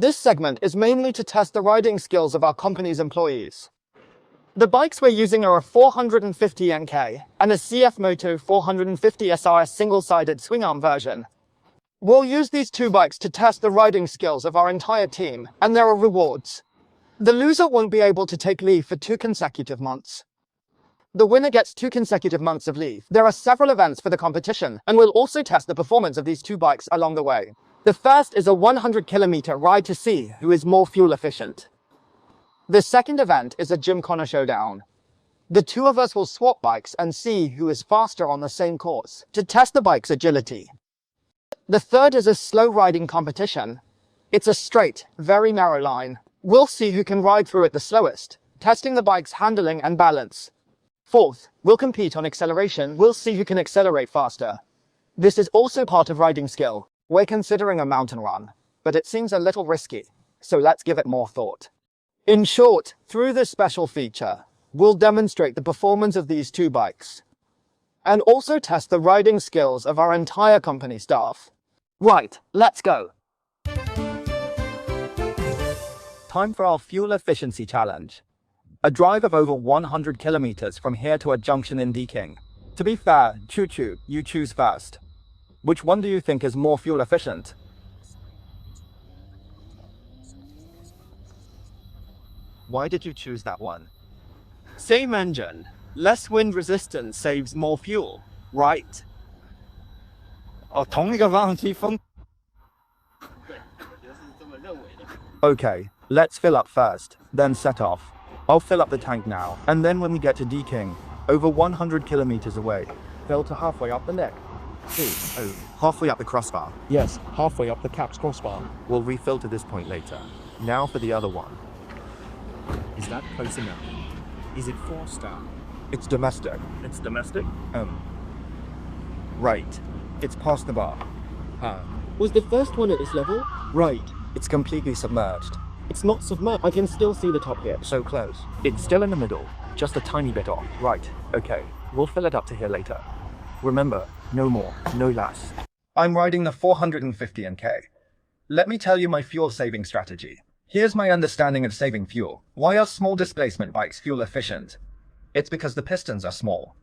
This segment is mainly to test the riding skills of our company's employees. The bikes we're using are a 450 NK and a CFMOTO 450 SRS single-sided swing-arm version. We'll use these two bikes to test the riding skills of our entire team, and there are rewards. The loser won't be able to take leave for 2 consecutive months. The winner gets 2 consecutive months of leave. There are several events for the competition, and we'll also test the performance of these two bikes along the way. The first is a 100-kilometer ride to see who is more fuel efficient. The second event is a Gymkhana showdown. The two of us will swap bikes and see who is faster on the same course to test the bike's agility. The third is a slow riding competition. It's a straight, very narrow line. We'll see who can ride through it the slowest, testing the bike's handling and balance. Fourth, we'll compete on acceleration. We'll see who can accelerate faster. This is also part of riding skill. We're considering a mountain run, but it seems a little risky, so let's give it more thought. In short, through this special feature, we'll demonstrate the performance of these two bikes, and also test the riding skills of our entire company staff. Right, let's go. Time for our fuel efficiency challenge. A drive of over 100 kilometers from here to a junction in Deakin. To be fair, choo-choo, you choose first. Which one do you think is more fuel efficient? Why did you choose that one? Same engine, less wind resistance saves more fuel, right? 同一个方向机风。Okay, let's fill up first, then set off. I'll fill up the tank now, and then when we get to Deakin, over 100 kilometers away, fill to halfway up the neck. Oh, halfway up the crossbar. Yes, halfway up the cap's crossbar. We'll refill to this point later. Now for the other one. Is that close enough? Is it 4-star? It's domestic. It's domestic? Right. It's past the bar. Was the first one at this level? Right. It's completely submerged. It's not submerged. I can still see the top here. So close. It's still in the middle, just a tiny bit off. Right. Okay. We'll fill it up to here later. Remember, no more, no less. I'm riding the 450 NK. Let me tell you my fuel saving strategy. Here's my understanding of saving fuel. Why are small displacement bikes fuel efficient? It's because the pistons are small.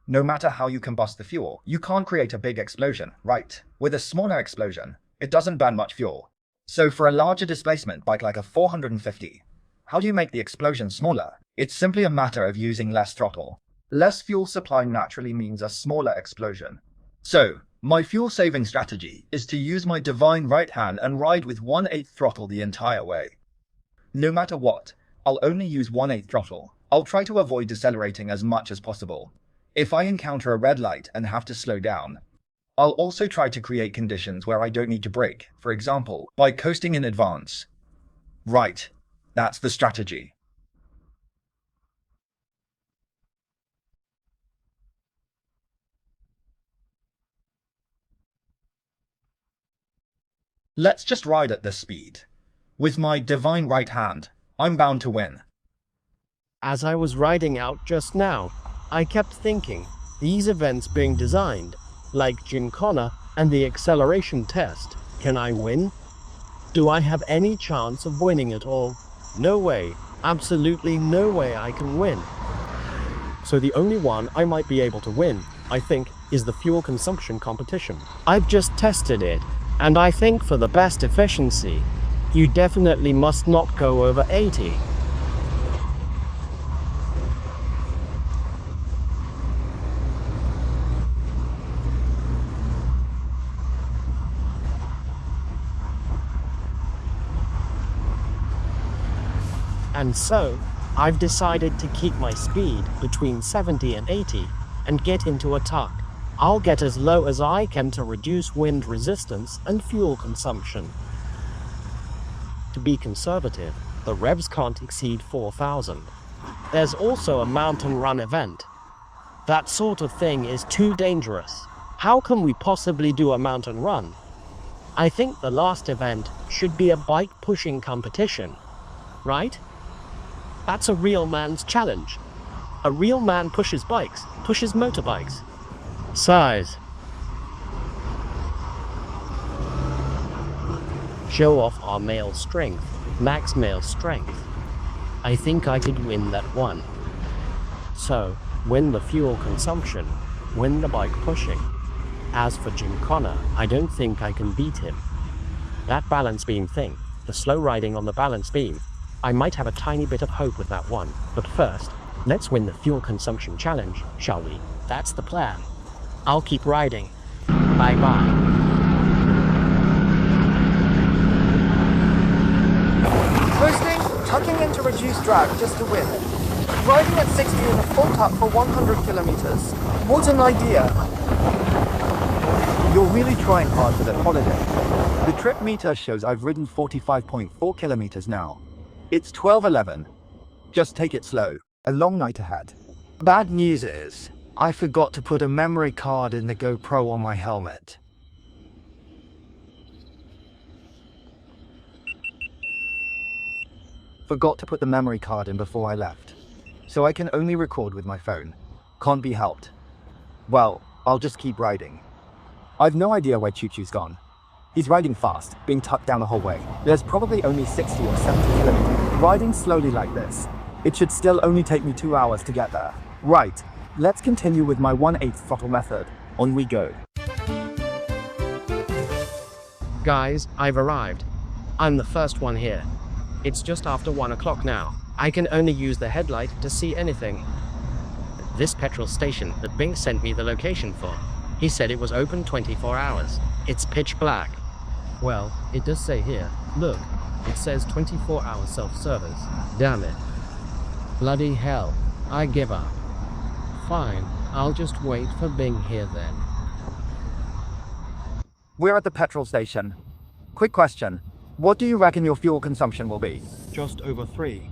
No matter how you combust the fuel, you can't create a big explosion, right? With a smaller explosion, it doesn't burn much fuel. So for a larger displacement bike like a 450, how do you make the explosion smaller? It's simply a matter of using less throttle. Less fuel supply naturally means a smaller explosion. So, my fuel saving strategy is to use my divine right hand and ride with 1/8 throttle the entire way. No matter what, I'll only use 1/8 throttle. I'll try to avoid decelerating as much as possible. If I encounter a red light and have to slow down, I'll also try to create conditions where I don't need to brake, for example, by coasting in advance. Right, that's the strategy. Let's just ride at this speed. With my divine right hand, I'm bound to win. As I was riding out just now, I kept thinking, these events being designed, like Gymkhana and the acceleration test, can I win? Do I have any chance of winning at all? No way, absolutely no way I can win. So the only one I might be able to win, I think, is the fuel consumption competition. I've just tested it, and I think for the best efficiency, you definitely must not go over 80. And so, I've decided to keep my speed between 70 and 80 and get into a tuck. I'll get as low as I can to reduce wind resistance and fuel consumption. To be conservative, the revs can't exceed 4,000. There's also a mountain run event. That sort of thing is too dangerous. How can we possibly do a mountain run? I think the last event should be a bike pushing competition, right? That's a real man's challenge. A real man pushes bikes, pushes motorbikes. Size. show off our male strength, max male strength. I think I could win that one. So, win the fuel consumption, win the bike pushing. As for Gymkhana, I don't think I can beat him. That balance beam thing, the slow riding on the balance beam, I might have a tiny bit of hope with that one, but first, let's win the fuel consumption challenge, shall we? That's the plan. I'll keep riding. Bye-bye. Coasting, tucking in to reduce drag just to win. Riding at 60 in a full tuck for 100 kilometers. What an idea. You're really trying hard for that holiday. The trip meter shows I've ridden 45.4 kilometers now. It's 12:11. Just take it slow. A long night ahead. Bad news is, I forgot to put a memory card in the GoPro on my helmet. Forgot to put the memory card in before I left. So I can only record with my phone. Can't be helped. Well, I'll just keep riding. I've no idea where Choo Choo's gone. He's riding fast, being tucked down the whole way. There's probably only 60 or 70 kilometers. Riding slowly like this, it should still only take me 2 hours to get there. Right, let's continue with my 1/8 throttle method. On we go. Guys, I've arrived. I'm the first one here. It's just after 1 o'clock now. I can only use the headlight to see anything. This petrol station that Bing sent me the location for, he said it was open 24 hours. It's pitch black. Well, it does say here, look, it says 24-hour self-service. Damn it. Bloody hell, I give up. Fine, I'll just wait for Bing here then. We're at the petrol station. Quick question. What do you reckon your fuel consumption will be? Just over 3.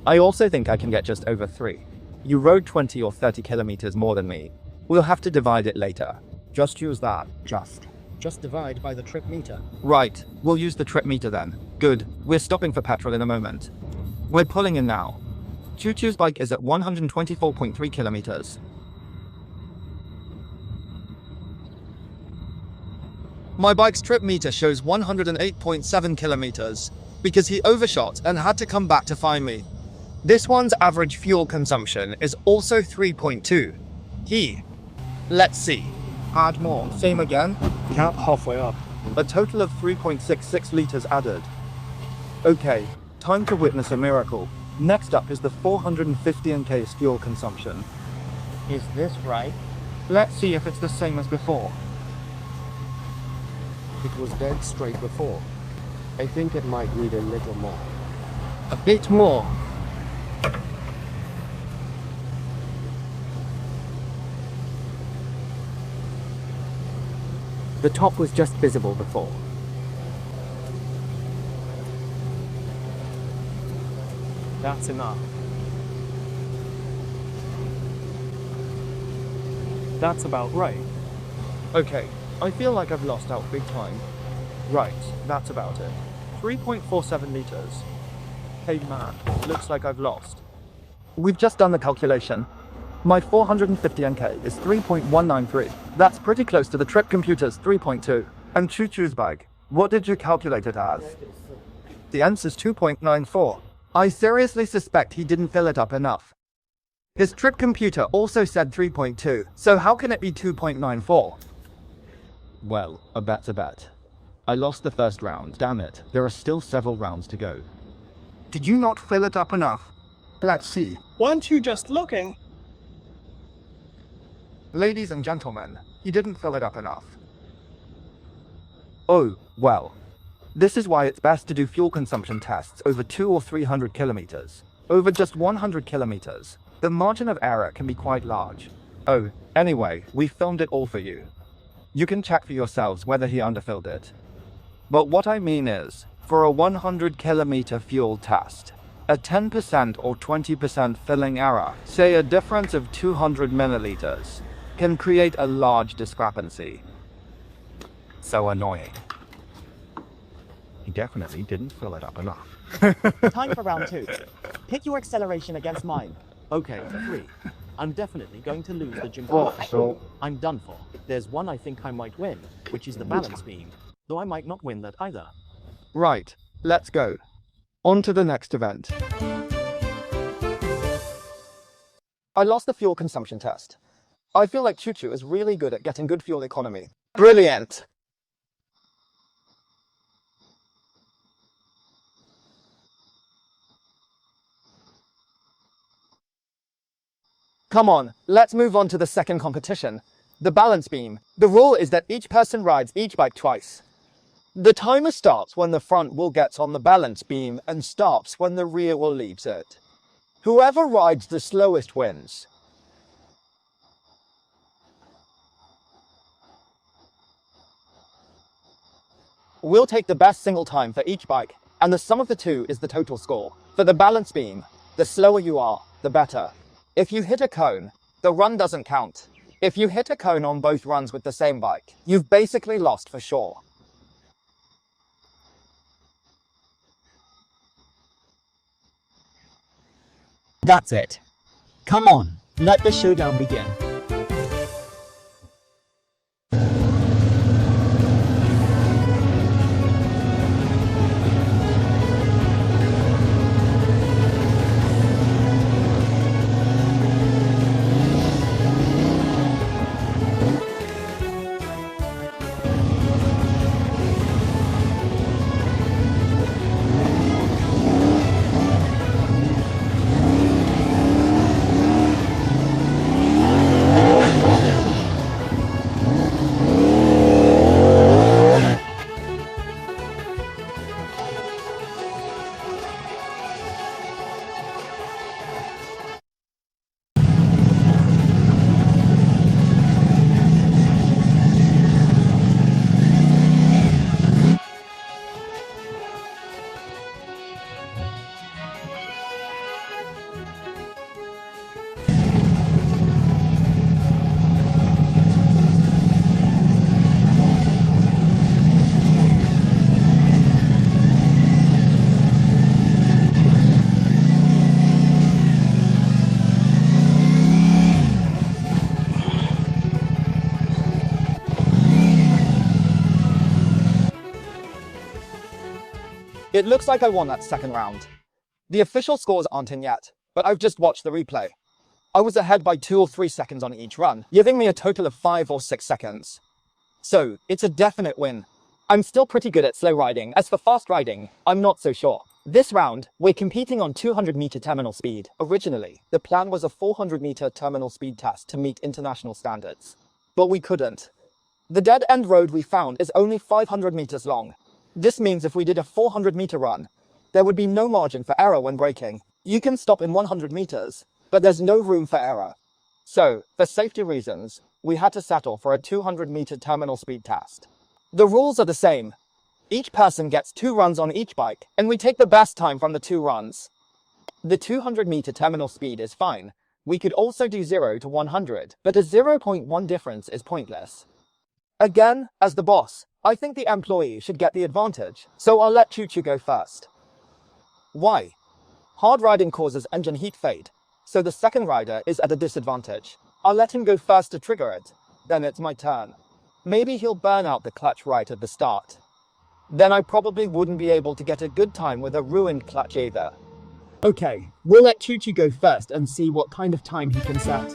I also think I can get just over 3. You rode 20 or 30 kilometers more than me. We'll have to divide it later. Just use that. Just divide by the trip meter. Right, we'll use the trip meter then. Good, we're stopping for petrol in a moment. We're pulling in now. Choo Choo's bike is at 124.3 kilometers. My bike's trip meter shows 108.7 kilometers, because he overshot and had to come back to find me. This one's average fuel consumption is also 3.2. Let's see. Add more. Same again. Cap halfway up. A total of 3.66 liters added. Okay, time to witness a miracle. Next up is the 450 k's fuel consumption. Is this right? Let's see if it's the same as before. It was dead straight before. I think it might need a little more. A bit more. The top was just visible before. That's enough. That's about right. Okay, I feel like I've lost out big time. Right, that's about it. 3.47 liters. Hey man, looks like I've lost. We've just done the calculation. My 450 NK is 3.193. That's pretty close to the trip computer's 3.2. And Choo Choo's bike, what did you calculate it as? The answer's 2.94. I seriously suspect he didn't fill it up enough. His trip computer also said 3.2, so how can it be 2.94? Well, a bet's a bet. I lost the first round, damn it. There are still several rounds to go. Did you not fill it up enough? Let's see. Weren't you just looking? Ladies and gentlemen, he didn't fill it up enough. Oh, well. This is why it's best to do fuel consumption tests over 200 or 300 kilometers. Over just 100 kilometers, the margin of error can be quite large. Oh, anyway, we filmed it all for you. You can check for yourselves whether he underfilled it. But what I mean is, for a 100 kilometer fuel test, a 10% or 20% filling error, say a difference of 200 milliliters, can create a large discrepancy. So annoying. He definitely didn't fill it up enough. Time for round 2. Pick your acceleration against mine. Okay, 3. I'm definitely going to lose the gym. I'm done for. There's one I think I might win, which is the balance beam, though I might not win that either. Right, let's go. On to the next event. I lost the fuel consumption test. I feel like Choo Choo is really good at getting good fuel economy. Brilliant! Come on, let's move on to the second competition. The balance beam. The rule is that each person rides each bike twice. The timer starts when the front wheel gets on the balance beam and stops when the rear wheel leaves it. Whoever rides the slowest wins. We'll take the best single time for each bike, and the sum of the two is the total score. For the balance beam, the slower you are, the better. If you hit a cone, the run doesn't count. If you hit a cone on both runs with the same bike, you've basically lost for sure. That's it. Come on, let the showdown begin. It looks like I won that second round. The official scores aren't in yet, but I've just watched the replay. I was ahead by 2 or 3 seconds on each run, giving me a total of 5 or 6 seconds. So, it's a definite win. I'm still pretty good at slow riding. As for fast riding, I'm not so sure. This round, we're competing on 200-meter terminal speed. Originally, the plan was a 400-meter terminal speed test to meet international standards. But we couldn't. The dead-end road we found is only 500 meters long. This means if we did a 400-meter run, there would be no margin for error when braking. You can stop in 100 meters, but there's no room for error. So, for safety reasons, we had to settle for a 200-meter terminal speed test. The rules are the same. Each person gets 2 runs on each bike, and we take the best time from the 2 runs. The 200-meter terminal speed is fine. We could also do 0 to 100, but a 0.1 difference is pointless. Again, as the boss, I think the employee should get the advantage, so I'll let Choo Choo go first. Why? Hard riding causes engine heat fade, so the second rider is at a disadvantage. I'll let him go first to trigger it, then it's my turn. Maybe he'll burn out the clutch right at the start. Then I probably wouldn't be able to get a good time with a ruined clutch either. Okay, we'll let Choo Choo go first and see what kind of time he can set.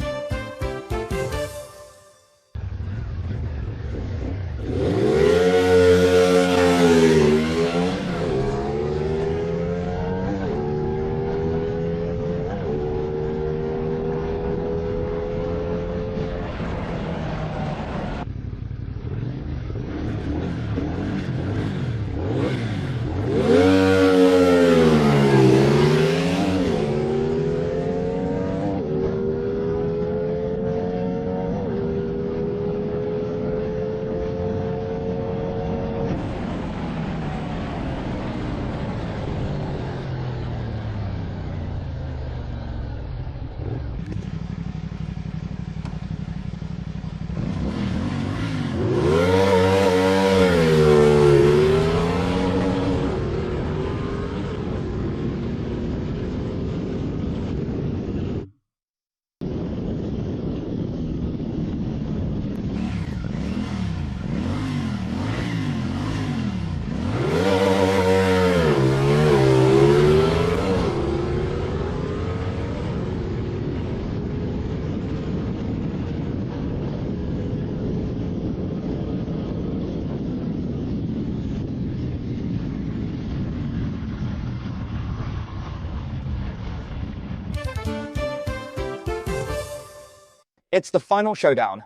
It's the final showdown,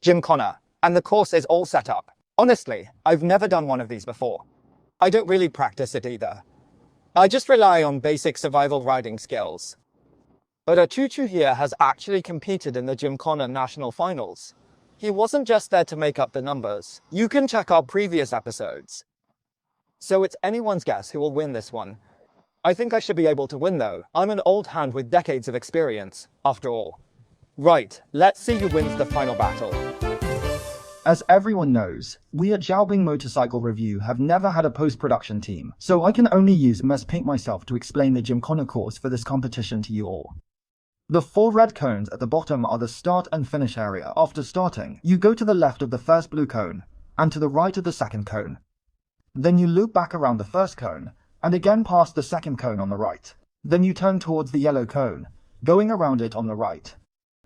Gymkhana, and the course is all set up. Honestly, I've never done one of these before. I don't really practice it either. I just rely on basic survival riding skills. But a Choo Choo here has actually competed in the Gymkhana National Finals. He wasn't just there to make up the numbers. You can check our previous episodes. So it's anyone's guess who will win this one. I think I should be able to win though. I'm an old hand with decades of experience, after all. Right, let's see who wins the final battle. As everyone knows, we at Xiaobing Motorcycle Review have never had a post-production team, so I can only use Ms. Pink myself to explain the Gymkhana course for this competition to you all. The 4 red cones at the bottom are the start and finish area. After starting, you go to the left of the first blue cone, and to the right of the second cone. Then you loop back around the first cone, and again past the second cone on the right. Then you turn towards the yellow cone, going around it on the right.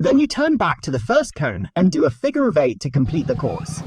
Then you turn back to the first cone and do a figure of 8 to complete the course.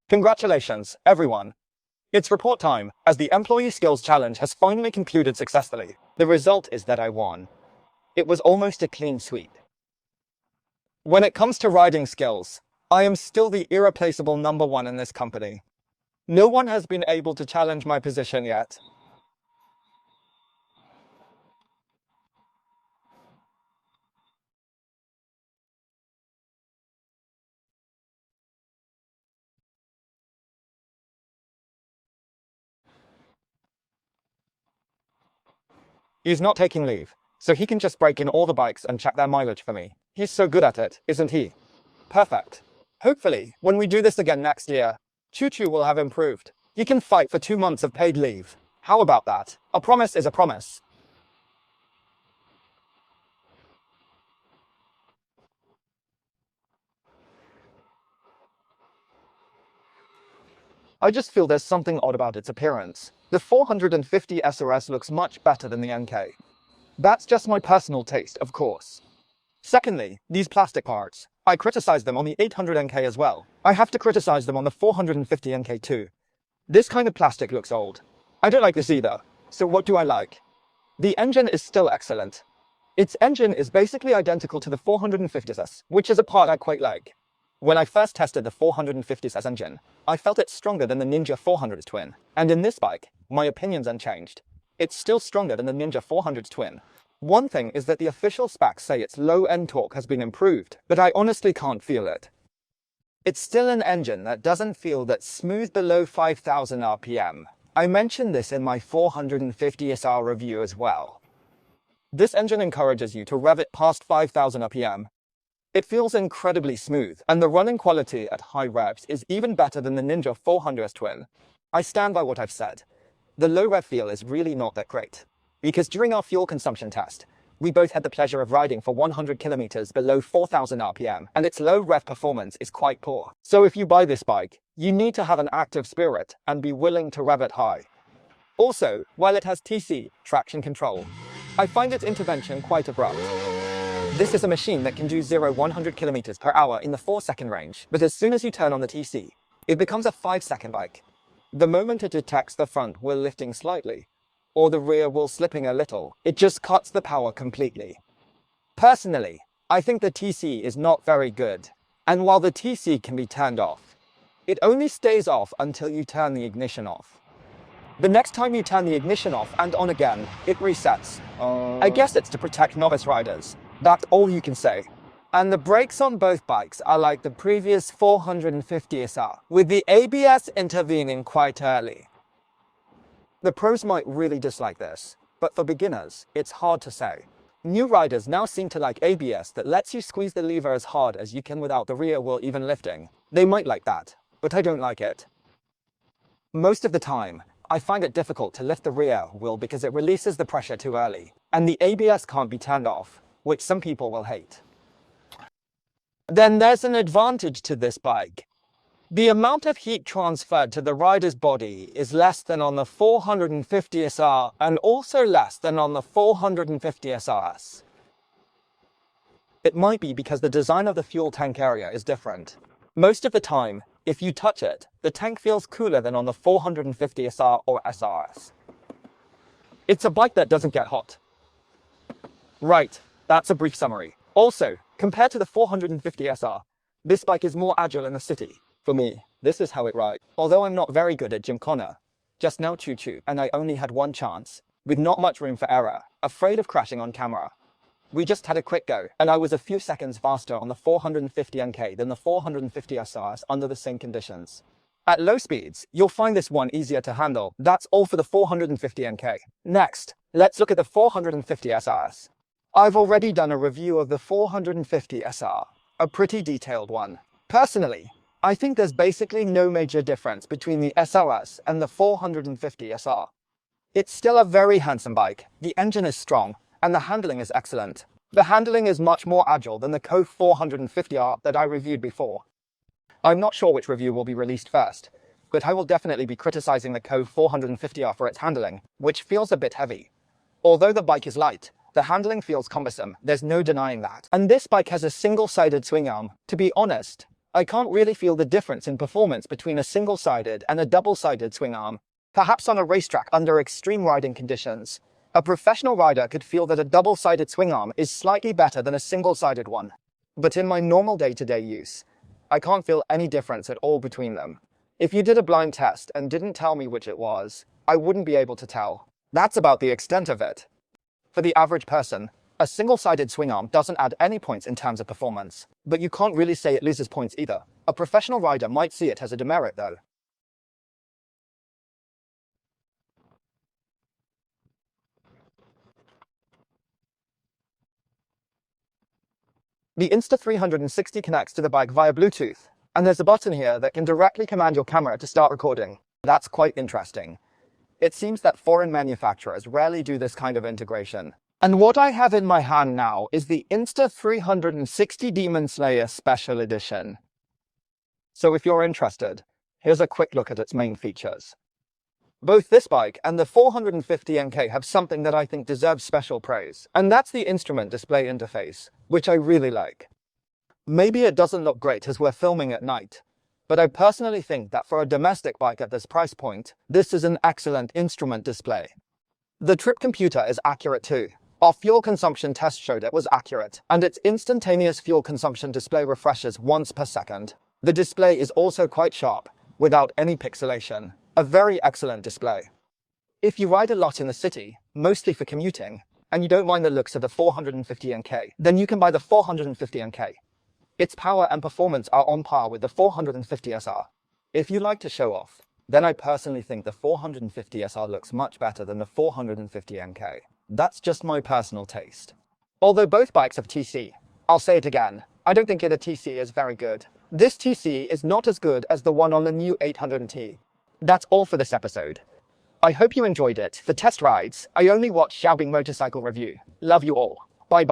Congratulations, everyone. It's report time, as the Employee Skills Challenge has finally concluded successfully. The result is that I won. It was almost a clean sweep. When it comes to riding skills, I am still the irreplaceable #1 in this company. No one has been able to challenge my position yet. He's not taking leave, so he can just break in all the bikes and check their mileage for me. He's so good at it, isn't he? Perfect. Hopefully, when we do this again next year, Choo Choo will have improved. He can fight for 2 months of paid leave. How about that? A promise is a promise. I just feel there's something odd about its appearance. The 450 SRS looks much better than the NK. That's just my personal taste, of course. Secondly, these plastic parts. I criticize them on the 800 NK as well. I have to criticize them on the 450 NK too. This kind of plastic looks old. I don't like this either. So what do I like? The engine is still excellent. Its engine is basically identical to the 450S, which is a part I quite like. When I first tested the 450S engine, I felt it stronger than the Ninja 400's twin, and in this bike, my opinion's unchanged. It's still stronger than the Ninja 400's twin. One thing is that the official specs say its low-end torque has been improved, but I honestly can't feel it. It's still an engine that doesn't feel that smooth below 5,000 RPM. I mentioned this in my 450SR review as well. This engine encourages you to rev it past 5,000 RPM. It feels incredibly smooth, and the running quality at high revs is even better than the Ninja 400's twin. I stand by what I've said. The low rev feel is really not that great, because during our fuel consumption test, we both had the pleasure of riding for 100 kilometers below 4,000 RPM, and its low rev performance is quite poor. So if you buy this bike, you need to have an active spirit and be willing to rev it high. Also, while it has TC, traction control, I find its intervention quite abrupt. This is a machine that can do 0-100 kilometers per hour in the 4-second range, but as soon as you turn on the TC, it becomes a 5-second bike. The moment it detects the front wheel lifting slightly, or the rear wheel slipping a little, it just cuts the power completely. Personally, I think the TC is not very good, and while the TC can be turned off, it only stays off until you turn the ignition off. The next time you turn the ignition off and on again, it resets. I guess it's to protect novice riders. That's all you can say. And the brakes on both bikes are like the previous 450SR, with the ABS intervening quite early. The pros might really dislike this, but for beginners, it's hard to say. New riders now seem to like ABS that lets you squeeze the lever as hard as you can without the rear wheel even lifting. They might like that, but I don't like it. Most of the time, I find it difficult to lift the rear wheel because it releases the pressure too early, and the ABS can't be turned off, which some people will hate. Then there's an advantage to this bike. The amount of heat transferred to the rider's body is less than on the 450SR and also less than on the 450SRS. It might be because the design of the fuel tank area is different. Most of the time, if you touch it, the tank feels cooler than on the 450SR or SRS. It's a bike that doesn't get hot. Right, that's a brief summary. Also, compared to the 450SR, this bike is more agile in the city. For me, this is how it rides. Although I'm not very good at Gymkhana, just now choo-choo, and I only had one chance, with not much room for error, afraid of crashing on camera. We just had a quick go, and I was a few seconds faster on the 450 NK than the 450 SRS under the same conditions. At low speeds, you'll find this one easier to handle. That's all for the 450 NK. Next, let's look at the 450 SRS. I've already done a review of the 450 SR, a pretty detailed one. Personally, I think there's basically no major difference between the SRS and the 450 SR. It's still a very handsome bike, the engine is strong, and the handling is excellent. The handling is much more agile than the Co 450R that I reviewed before. I'm not sure which review will be released first, but I will definitely be criticizing the Co 450R for its handling, which feels a bit heavy. Although the bike is light, the handling feels cumbersome, there's no denying that. And this bike has a single-sided swing arm. To be honest, I can't really feel the difference in performance between a single-sided and a double-sided swing arm. Perhaps on a racetrack under extreme riding conditions, a professional rider could feel that a double-sided swing arm is slightly better than a single-sided one. But in my normal day-to-day use, I can't feel any difference at all between them. If you did a blind test and didn't tell me which it was, I wouldn't be able to tell. That's about the extent of it. For the average person, a single-sided swing arm doesn't add any points in terms of performance, but you can't really say it loses points either. A professional rider might see it as a demerit though. The Insta360 connects to the bike via Bluetooth, and there's a button here that can directly command your camera to start recording. That's quite interesting. It seems that foreign manufacturers rarely do this kind of integration. And what I have in my hand now is the Insta360 Demon Slayer Special Edition. So if you're interested, here's a quick look at its main features. Both this bike and the 450 NK have something that I think deserves special praise, and that's the instrument display interface, which I really like. Maybe it doesn't look great as we're filming at night, but I personally think that for a domestic bike at this price point, this is an excellent instrument display. The trip computer is accurate too. Our fuel consumption test showed it was accurate, and its instantaneous fuel consumption display refreshes once per second. The display is also quite sharp, without any pixelation. A very excellent display. If you ride a lot in the city, mostly for commuting, and you don't mind the looks of the 450 NK, then you can buy the 450 NK. Its power and performance are on par with the 450 SR. If you like to show off, then I personally think the 450 SR looks much better than the 450 NK. That's just my personal taste. Although both bikes have TC, I'll say it again, I don't think either TC is very good. This TC is not as good as the one on the new 800T. That's all for this episode. I hope you enjoyed it. For test rides, I only watch Xiaobing Motorcycle Review. Love you all. Bye bye.